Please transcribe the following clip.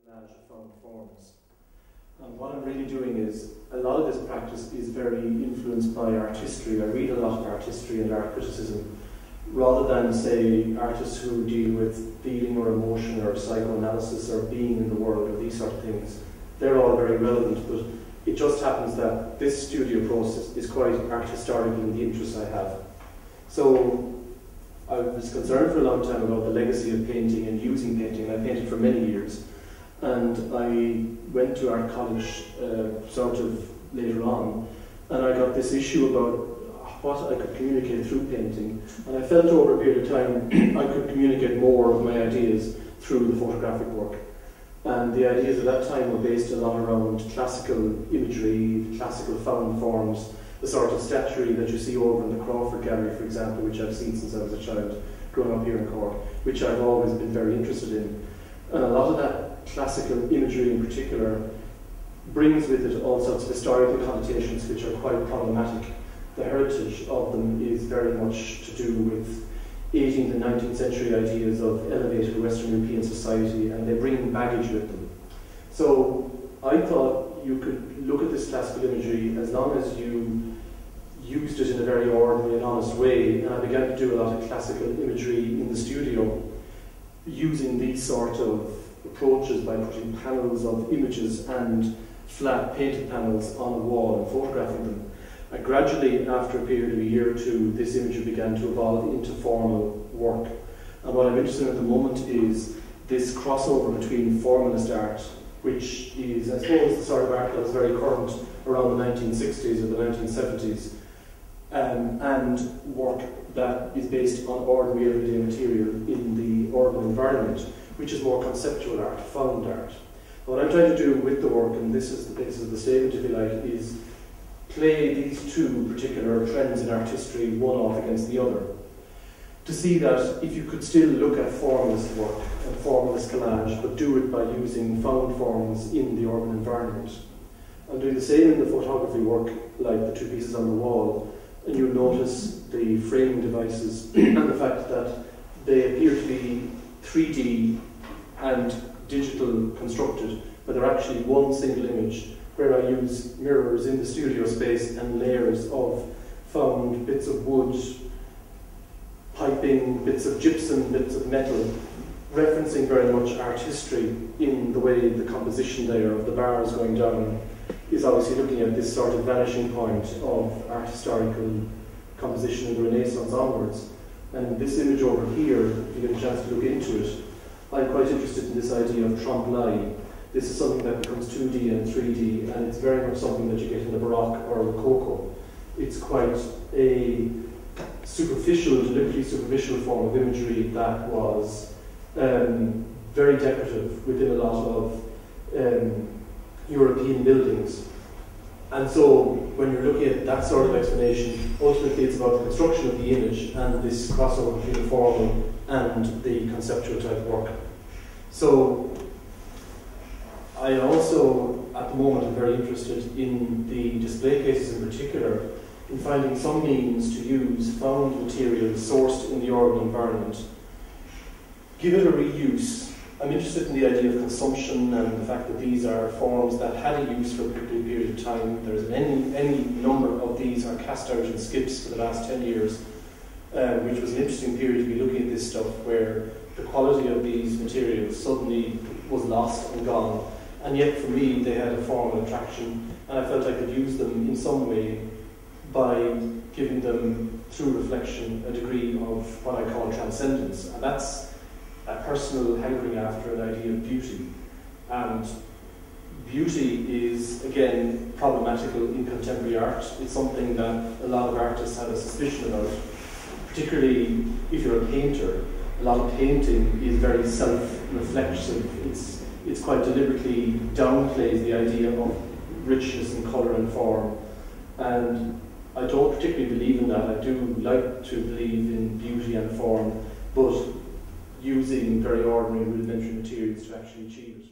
found forms. And what I'm really doing is, a lot of this practice is very influenced by art history. I read a lot of art history and art criticism, rather than, say, artists who deal with feeling or emotion or psychoanalysis or being in the world or these sort of things. They're all very relevant, but it just happens that this studio process is quite art historical in the interests I have. So I was concerned for a long time about the legacy of painting and using painting. I painted for many years, and I went to art college sort of later on, and I got this issue about what I could communicate through painting, and I felt over a period of time I could communicate more of my ideas through the photographic work. And the ideas at that time were based a lot around classical imagery, classical found forms, the sort of statuary that you see over in the Crawford Gallery, for example, which I've seen since I was a child, growing up here in Cork, which I've always been very interested in. And a lot of that classical imagery in particular brings with it all sorts of historical connotations which are quite problematic. The heritage of them is very much to do with 18th and 19th century ideas of elevated Western European society, and they bring baggage with them. So I thought you could look at this classical imagery as long as you used it in a very ordinary and honest way, and I began to do a lot of classical imagery in the studio using these sort of approaches by putting panels of images and flat painted panels on a wall and photographing them. And gradually, after a period of a year or two, this imagery began to evolve into formal work. And what I'm interested in at the moment is this crossover between formalist art, which is, I suppose, the sort of art that was very current around the 1960s or the 1970s, and work that is based on ordinary everyday material in the urban environment, which is more conceptual art, found art. What I'm trying to do with the work, and this is the basis of the statement, if you like, is play these two particular trends in art history, one off against the other, to see that if you could still look at formalist work and formalist collage, but do it by using found forms in the urban environment. I'm doing the same in the photography work, like the two pieces on the wall, and you'll notice the framing devices and the fact that they appear to be 3D and digital constructed, but they're actually one single image, where I use mirrors in the studio space and layers of found bits of wood, piping, bits of gypsum, bits of metal, referencing very much art history in the way the composition there of the bars going down is obviously looking at this sort of vanishing point of art historical composition in the Renaissance onwards. And this image over here, if you get a chance to look into it, I'm quite interested in this idea of trompe-l'œil. This is something that becomes 2D and 3D, and it's very much something that you get in the Baroque or Rococo. It's quite a superficial, deliberately superficial form of imagery that was very decorative within a lot of European buildings. And so when you're looking at that sort of explanation, ultimately it's about the construction of the image and this crossover between the formal and the conceptual type work. So I also, at the moment, am very interested in the display cases in particular, in finding some means to use found materials sourced in the urban environment, give it a reuse. I'm interested in the idea of consumption and the fact that these are forms that had a use for a particular period of time. There's any number of these are cast out in skips for the last 10 years, which was an interesting period to be looking at this stuff, where the quality of these materials suddenly was lost and gone. And yet, for me, they had a formal attraction, and I felt I could use them in some way by giving them, through reflection, a degree of what I call transcendence. And that's a personal hankering after an idea of beauty. And beauty is, again, problematical in contemporary art. It's something that a lot of artists have a suspicion about, particularly if you're a painter. A lot of painting is very self-reflexive. It's quite deliberately downplays the idea of richness in colour and form. And I don't particularly believe in that. I do like to believe in beauty and form, but using very ordinary rudimentary materials to actually achieve it.